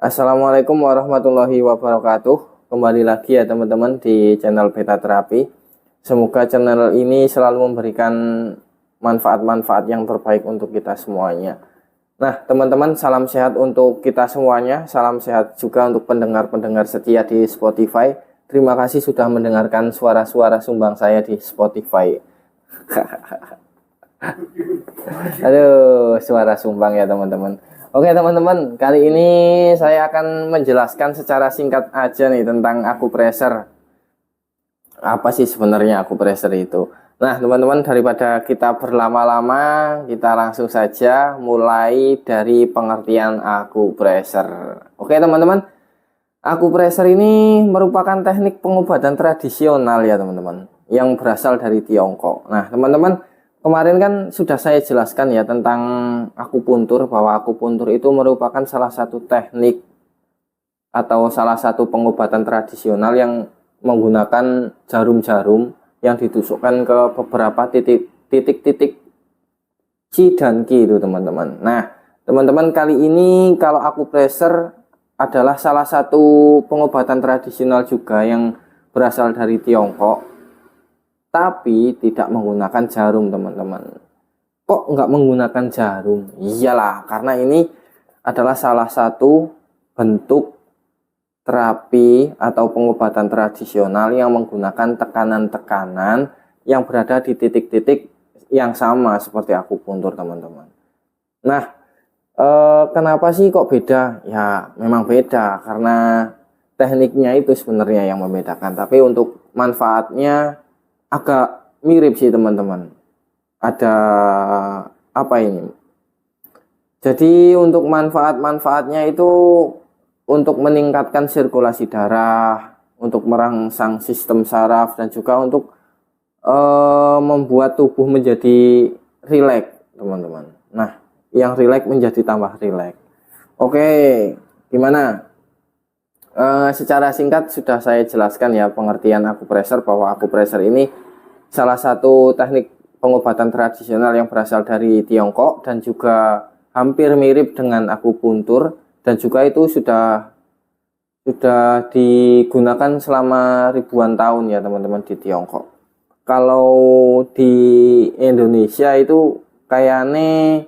Assalamualaikum warahmatullahi wabarakatuh. Kembali lagi ya teman-teman di channel Beta Terapi. Semoga channel ini selalu memberikan manfaat-manfaat yang terbaik untuk kita semuanya. Nah teman-teman, salam sehat untuk kita semuanya. Salam sehat juga untuk pendengar-pendengar setia di Spotify. Terima kasih sudah mendengarkan suara-suara sumbang saya di Spotify. Aduh, suara sumbang ya teman-teman. Oke teman-teman, kali ini saya akan menjelaskan secara singkat aja nih tentang akupressor. Apa sih sebenarnya akupressor itu? Nah teman-teman, daripada kita berlama-lama, kita langsung saja mulai dari pengertian akupressor. Oke teman-teman, akupressor ini merupakan teknik pengobatan tradisional ya teman-teman, yang berasal dari Tiongkok. Nah teman-teman, kemarin kan sudah saya jelaskan ya tentang akupuntur, bahwa akupuntur itu merupakan salah satu teknik atau salah satu pengobatan tradisional yang menggunakan jarum-jarum yang ditusukkan ke beberapa titik-titik Qi dan Qi itu teman-teman. Nah teman-teman, kali ini kalau akupressor adalah salah satu pengobatan tradisional juga yang berasal dari Tiongkok, tapi tidak menggunakan jarum teman-teman. Kok nggak menggunakan jarum? Iyalah, karena ini adalah salah satu bentuk terapi atau pengobatan tradisional yang menggunakan tekanan-tekanan yang berada di titik-titik yang sama seperti akupuntur teman-teman. Nah, kenapa sih kok beda? Ya memang beda karena tekniknya itu sebenarnya yang membedakan, tapi untuk manfaatnya agak mirip sih teman-teman. Ada apa ini? Jadi untuk manfaat-manfaatnya itu untuk meningkatkan sirkulasi darah, untuk merangsang sistem saraf, dan juga untuk membuat tubuh menjadi rileks teman-teman. Nah, yang rileks menjadi tambah rileks. Oke, gimana? Secara singkat sudah saya jelaskan ya pengertian akupressor, bahwa akupressor ini salah satu teknik pengobatan tradisional yang berasal dari Tiongkok dan juga hampir mirip dengan akupuntur, dan juga itu sudah digunakan selama ribuan tahun ya teman-teman di Tiongkok. Kalau di Indonesia itu kayaknya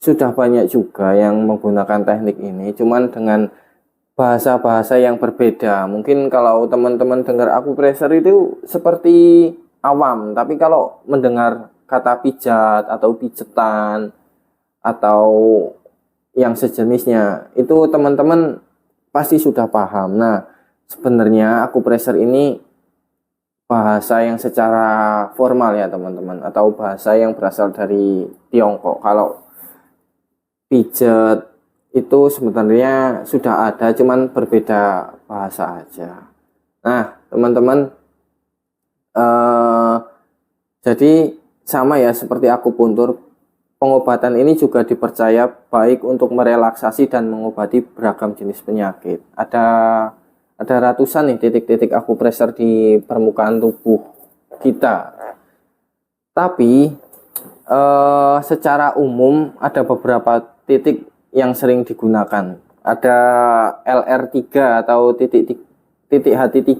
sudah banyak juga yang menggunakan teknik ini, cuman dengan bahasa-bahasa yang berbeda. Mungkin kalau teman-teman dengar akupressor itu seperti awam, tapi kalau mendengar kata pijat atau pijetan atau yang sejenisnya, itu teman-teman pasti sudah paham. Nah, sebenarnya akupressor ini bahasa yang secara formal ya teman-teman, atau bahasa yang berasal dari Tiongkok. Kalau pijat itu sebenarnya sudah ada, cuman berbeda bahasa aja. Nah teman-teman, jadi sama ya seperti akupuntur, pengobatan ini juga dipercaya baik untuk merelaksasi dan mengobati beragam jenis penyakit. Ada ratusan nih titik-titik akupressor di permukaan tubuh kita. Tapi secara umum ada beberapa titik yang sering digunakan. Ada LR3 atau titik HT3.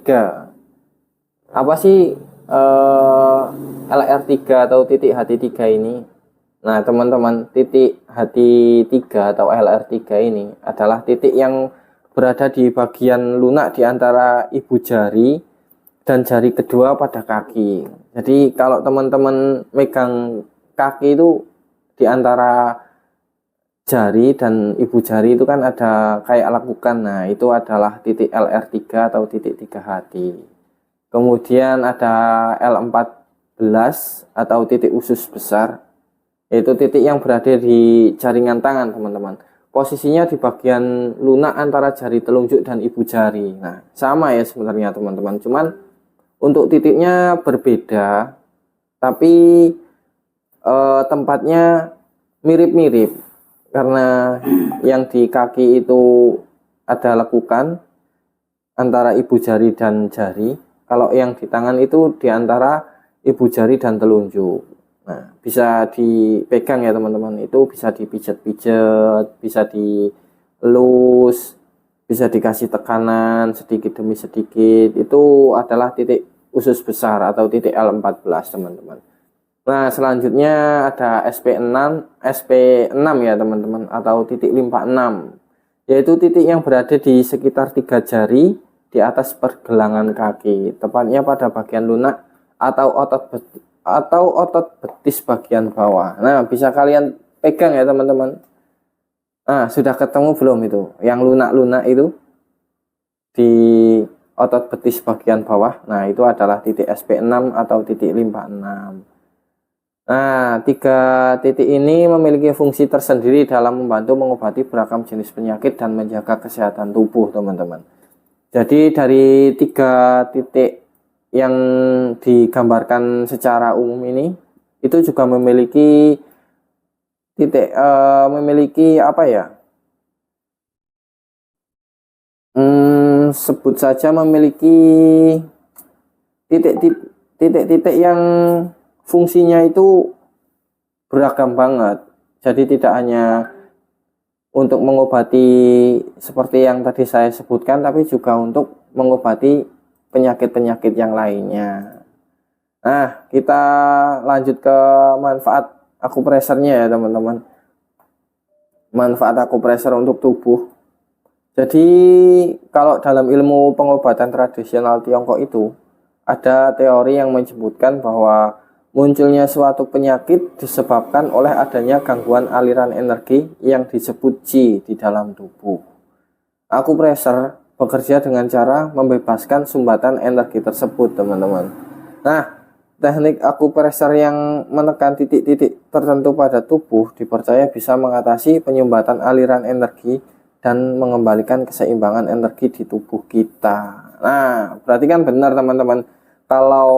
Apa sih LR3 atau titik HT3 ini? Nah teman-teman, titik HT3 atau LR3 ini adalah titik yang berada di bagian lunak di antara ibu jari dan jari kedua pada kaki. Jadi kalau teman-teman megang kaki itu di antara jari dan ibu jari itu kan ada kayak lekukan. Nah itu adalah titik LR3 atau titik 3 HT. Kemudian ada L14 atau titik usus besar, yaitu titik yang berada di jaringan tangan teman-teman. Posisinya di bagian lunak antara jari telunjuk dan ibu jari. Nah sama ya sebenarnya teman-teman, cuman untuk titiknya berbeda, tapi tempatnya mirip-mirip. Karena yang di kaki itu ada lekukan antara ibu jari dan jari. Kalau yang di tangan itu di antara ibu jari dan telunjuk. Nah, bisa dipegang ya teman-teman. Itu bisa dipijat-pijat, bisa dielus, bisa dikasih tekanan sedikit demi sedikit. Itu adalah titik usus besar atau titik L14 teman-teman. Nah selanjutnya ada SP6 ya teman-teman, atau titik limpa 6, yaitu titik yang berada di sekitar 3 jari di atas pergelangan kaki, tepatnya pada bagian lunak atau otot betis bagian bawah. Nah bisa kalian pegang ya teman-teman. Nah sudah ketemu belum itu yang lunak-lunak itu di otot betis bagian bawah? Nah itu adalah titik SP6 atau titik limpa 6. Nah, 3 titik ini memiliki fungsi tersendiri dalam membantu mengobati beragam jenis penyakit dan menjaga kesehatan tubuh, teman-teman. Jadi dari 3 titik yang digambarkan secara umum ini, itu juga memiliki titik, memiliki apa ya? Sebut saja memiliki titik-titik yang fungsinya itu beragam banget. Jadi tidak hanya untuk mengobati seperti yang tadi saya sebutkan, tapi juga untuk mengobati penyakit-penyakit yang lainnya. Nah, kita lanjut ke manfaat akupresurnya ya teman-teman. Manfaat akupresur untuk tubuh. Jadi kalau dalam ilmu pengobatan tradisional Tiongkok itu ada teori yang menyebutkan bahwa munculnya suatu penyakit disebabkan oleh adanya gangguan aliran energi yang disebut Qi di dalam tubuh. Akupresur bekerja dengan cara membebaskan sumbatan energi tersebut, teman-teman. Nah, teknik akupresur yang menekan titik-titik tertentu pada tubuh dipercaya bisa mengatasi penyumbatan aliran energi dan mengembalikan keseimbangan energi di tubuh kita. Nah, berarti kan benar teman-teman, kalau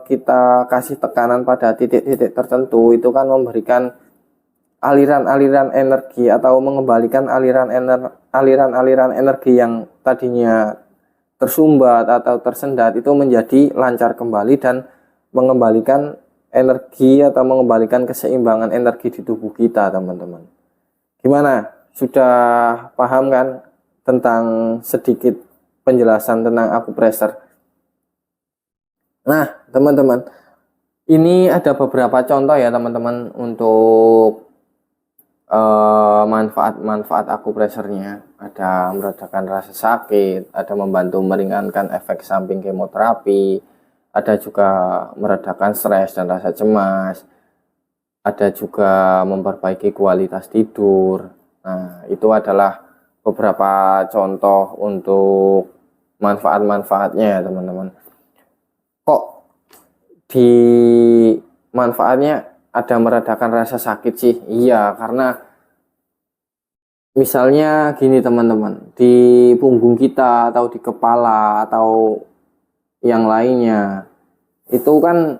kita kasih tekanan pada titik-titik tertentu, itu kan memberikan aliran-aliran energi atau mengembalikan aliran-aliran energi yang tadinya tersumbat atau tersendat itu menjadi lancar kembali dan mengembalikan energi atau mengembalikan keseimbangan energi di tubuh kita, teman-teman. Gimana? Sudah paham kan tentang sedikit penjelasan tentang akupresur? Nah, teman-teman, ini ada beberapa contoh ya teman-teman untuk manfaat-manfaat akupresurnya. Ada meredakan rasa sakit, ada membantu meringankan efek samping kemoterapi, ada juga meredakan stres dan rasa cemas, ada juga memperbaiki kualitas tidur. Nah, itu adalah beberapa contoh untuk manfaat-manfaatnya ya teman-teman. Kok di manfaatnya ada meredakan rasa sakit sih? Iya, karena misalnya gini teman-teman, di punggung kita atau di kepala atau yang lainnya, itu kan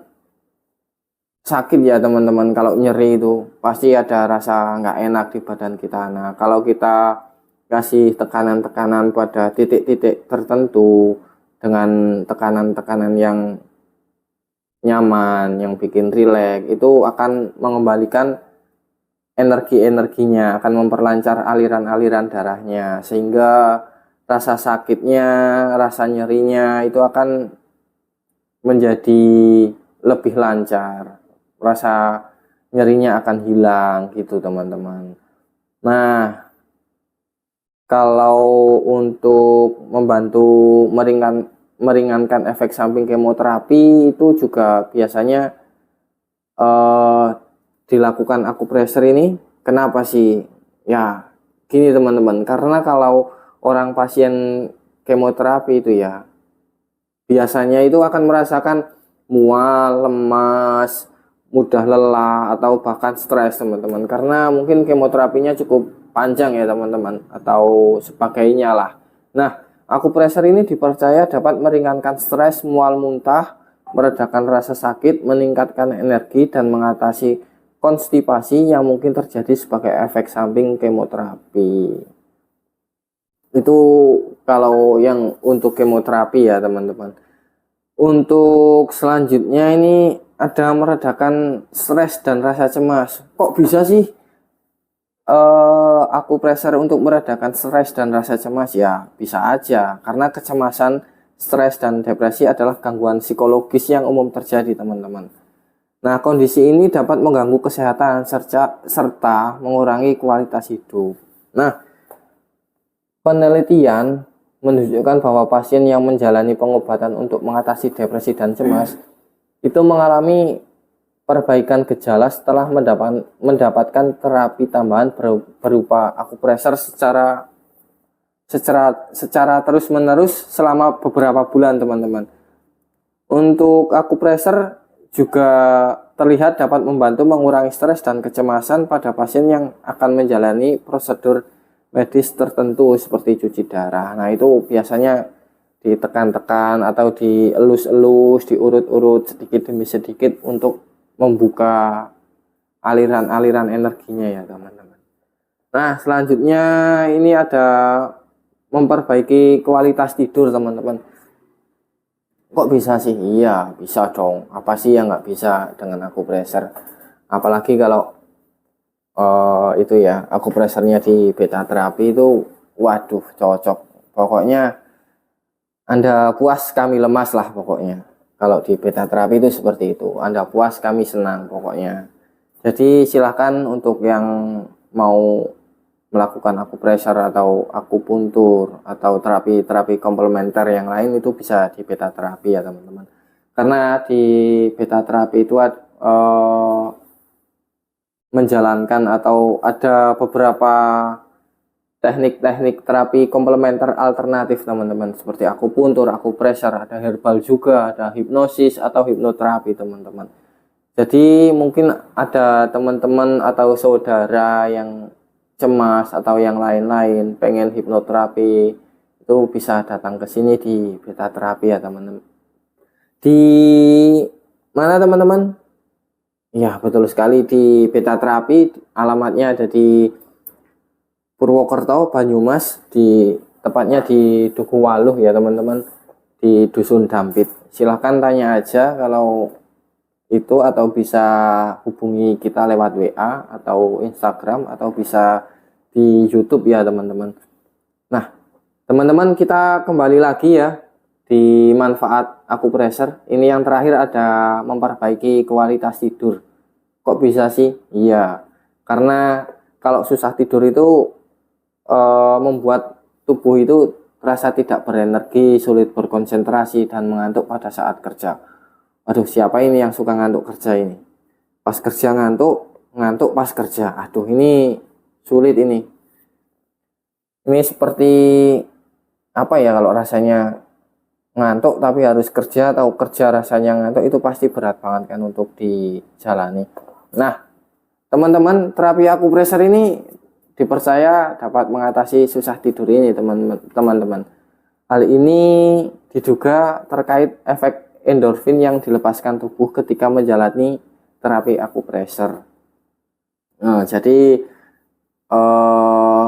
sakit ya teman-teman. Kalau nyeri itu pasti ada rasa nggak enak di badan kita. Nah, kalau kita kasih tekanan-tekanan pada titik-titik tertentu dengan tekanan-tekanan yang nyaman, yang bikin rileks, itu akan mengembalikan energi-energinya, akan memperlancar aliran-aliran darahnya, sehingga rasa sakitnya, rasa nyerinya itu akan menjadi lebih lancar. Rasa nyerinya akan hilang gitu teman-teman. Nah, kalau untuk membantu meringankan efek samping kemoterapi itu juga biasanya dilakukan akupresur ini. Kenapa sih? Ya, gini teman-teman, karena kalau orang pasien kemoterapi itu ya biasanya itu akan merasakan mual, lemas, mudah lelah, atau bahkan stres teman-teman, karena mungkin kemoterapinya cukup panjang ya teman-teman, atau sebagainya lah. Nah, akupresur ini dipercaya dapat meringankan stres, mual, muntah, meredakan rasa sakit, meningkatkan energi, dan mengatasi konstipasi yang mungkin terjadi sebagai efek samping kemoterapi. Itu kalau yang untuk kemoterapi ya teman-teman. Untuk selanjutnya ini ada meredakan stres dan rasa cemas. Kok bisa sih akupressor untuk meredakan stres dan rasa cemas? Ya, bisa aja. Karena kecemasan, stres, dan depresi adalah gangguan psikologis yang umum terjadi, teman-teman. Nah, kondisi ini dapat mengganggu kesehatan serta mengurangi kualitas hidup. Nah, penelitian menunjukkan bahwa pasien yang menjalani pengobatan untuk mengatasi depresi dan cemas itu mengalami perbaikan gejala setelah mendapatkan terapi tambahan berupa akupressor secara terus-menerus selama beberapa bulan, teman-teman. Untuk akupressor juga terlihat dapat membantu mengurangi stres dan kecemasan pada pasien yang akan menjalani prosedur medis tertentu seperti cuci darah. Nah, itu biasanya ditekan-tekan atau dielus-elus, diurut-urut sedikit demi sedikit untuk membuka aliran-aliran energinya ya, teman-teman. Nah, selanjutnya ini ada memperbaiki kualitas tidur, teman-teman. Kok bisa sih? Iya, bisa dong. Apa sih yang nggak bisa dengan akupressor? Apalagi kalau itu ya, akupressernya di beta terapi itu, waduh, cocok. Pokoknya Anda puas, kami lemas lah pokoknya. Kalau di beta terapi itu seperti itu. Anda puas, kami senang pokoknya. Jadi silahkan untuk yang mau melakukan akupressor atau akupuntur atau terapi-terapi komplementer yang lain itu bisa di beta terapi ya, teman-teman. Karena di beta terapi itu menjalankan atau ada beberapa teknik-teknik terapi komplementer alternatif, teman-teman, seperti akupuntur, akupressor, ada herbal juga, ada hipnosis atau hipnoterapi, teman-teman. Jadi mungkin ada teman-teman atau saudara yang cemas atau yang lain-lain pengen hipnoterapi, itu bisa datang ke sini di beta terapi ya, teman-teman. Di mana, teman-teman? Ya, betul sekali, di beta terapi. Alamatnya ada di Purwokerto, Banyumas, tepatnya di Dukuwaluh ya, teman-teman, di Dusun Dampit. Silahkan tanya aja kalau itu, atau bisa hubungi kita lewat WA atau Instagram, atau bisa di YouTube ya, teman-teman. Nah, teman-teman, kita kembali lagi ya di manfaat akupressor. Ini yang terakhir ada memperbaiki kualitas tidur. Kok bisa sih? Iya, karena kalau susah tidur itu membuat tubuh itu terasa tidak berenergi, sulit berkonsentrasi, dan mengantuk pada saat kerja. Aduh, siapa ini yang suka ngantuk kerja ini? Pas kerja ngantuk, ngantuk pas kerja. Aduh, ini sulit ini. Ini seperti apa ya, kalau rasanya ngantuk tapi harus kerja, atau kerja rasanya ngantuk, itu pasti berat banget kan untuk dijalani. Nah, teman-teman, terapi akupressor ini dipercaya dapat mengatasi susah tidur ini, teman-teman. Hal ini diduga terkait efek endorfin yang dilepaskan tubuh ketika menjalani terapi akupressor. Nah, jadi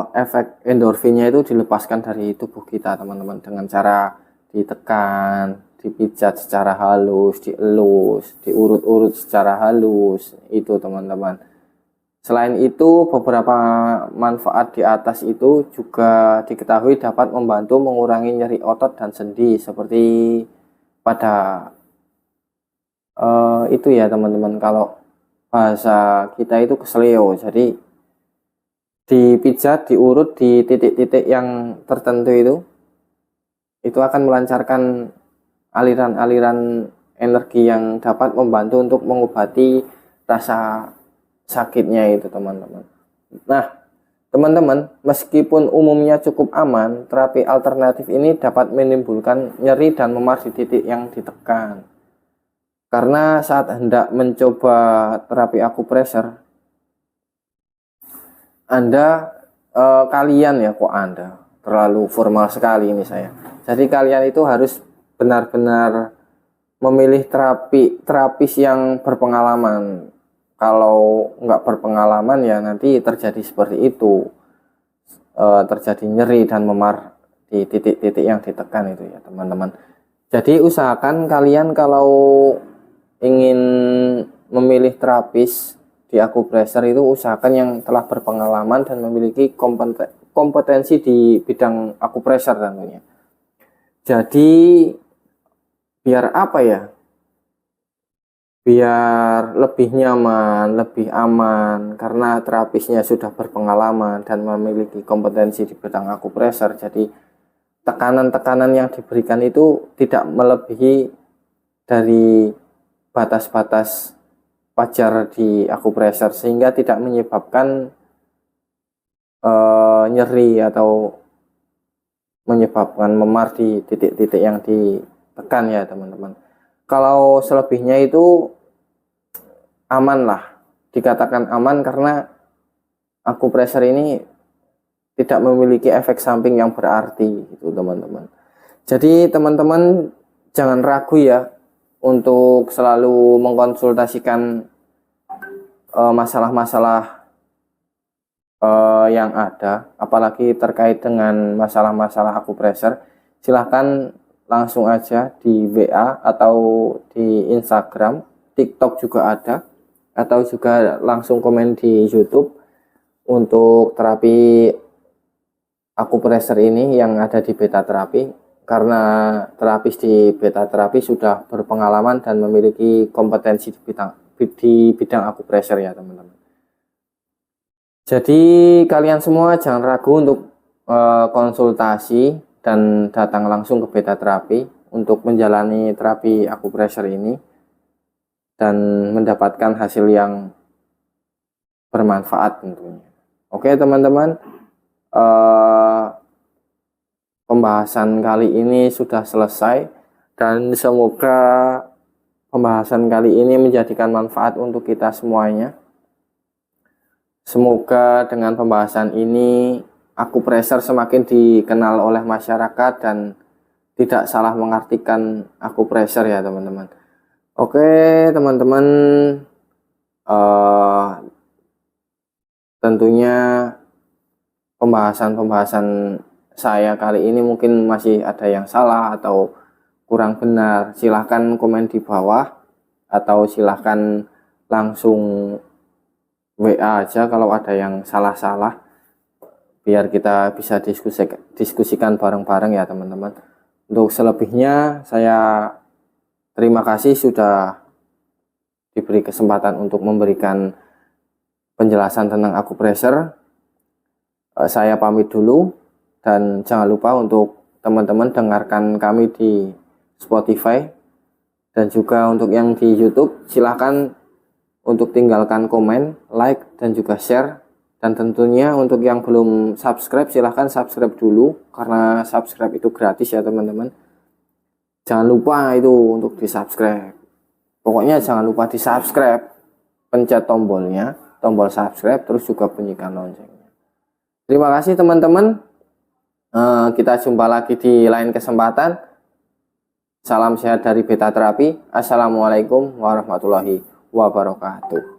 efek endorfinnya itu dilepaskan dari tubuh kita, teman-teman, dengan cara ditekan, dipijat secara halus, dielus, diurut-urut secara halus, itu, teman-teman. Selain itu, beberapa manfaat di atas itu juga diketahui dapat membantu mengurangi nyeri otot dan sendi, seperti pada itu ya, teman-teman, kalau bahasa kita itu kesleo. Jadi dipijat, diurut di titik-titik yang tertentu itu akan melancarkan aliran-aliran energi yang dapat membantu untuk mengobati rasa sakitnya itu, teman-teman. Nah, teman-teman, meskipun umumnya cukup aman, terapi alternatif ini dapat menimbulkan nyeri dan memar di titik yang ditekan. Karena saat hendak mencoba terapi akupressor, kalian ya, kok Anda terlalu formal sekali ini saya. Jadi kalian itu harus benar-benar memilih terapis yang berpengalaman. Kalau nggak berpengalaman ya nanti terjadi seperti itu, terjadi nyeri dan memar di titik-titik yang ditekan itu ya, teman-teman. Jadi usahakan kalian kalau ingin memilih terapis di akupresur itu usahakan yang telah berpengalaman dan memiliki kompetensi di bidang akupresur tentunya. Jadi biar apa ya? Biar lebih nyaman, lebih aman karena terapisnya sudah berpengalaman dan memiliki kompetensi di bidang akupresur. Jadi tekanan-tekanan yang diberikan itu tidak melebihi dari batas-batas wajar di akupresur sehingga tidak menyebabkan nyeri atau menyebabkan memar di titik-titik yang ditekan ya teman-teman. Kalau selebihnya itu aman lah, dikatakan aman karena akupresur ini tidak memiliki efek samping yang berarti gitu teman-teman. Jadi teman-teman jangan ragu ya untuk selalu mengkonsultasikan masalah-masalah yang ada, apalagi terkait dengan masalah-masalah akupresur. Silahkan langsung aja di WA atau di Instagram, TikTok juga ada, atau juga langsung komen di YouTube untuk terapi akupresur ini yang ada di beta terapi, karena terapis di beta terapi sudah berpengalaman dan memiliki kompetensi di bidang akupresur ya teman-teman. Jadi kalian semua jangan ragu untuk konsultasi dan datang langsung ke beta terapi untuk menjalani terapi akupresur ini dan mendapatkan hasil yang bermanfaat tentunya. Oke teman-teman, pembahasan kali ini sudah selesai dan semoga pembahasan kali ini menjadikan manfaat untuk kita semuanya. Semoga dengan pembahasan ini akupresur semakin dikenal oleh masyarakat dan tidak salah mengartikan akupresur ya teman-teman. Oke teman-teman, tentunya pembahasan saya kali ini mungkin masih ada yang salah atau kurang benar. Silahkan komen di bawah atau silahkan langsung WA aja kalau ada yang salah-salah, biar kita bisa diskusikan bareng-bareng ya teman-teman. Untuk selebihnya saya terima kasih sudah diberi kesempatan untuk memberikan penjelasan tentang akupresur. Saya pamit dulu dan jangan lupa untuk teman-teman dengarkan kami di Spotify dan juga untuk yang di YouTube silahkan untuk tinggalkan komen, like dan juga share. Dan tentunya untuk yang belum subscribe silahkan subscribe dulu karena subscribe itu gratis ya teman-teman. Jangan lupa itu untuk di subscribe. Pokoknya jangan lupa di subscribe, pencet tombolnya, tombol subscribe, terus juga bunyikan loncengnya. Terima kasih teman-teman. Kita jumpa lagi di lain kesempatan. Salam sehat dari beta terapi. Assalamualaikum warahmatullahi wabarakatuh.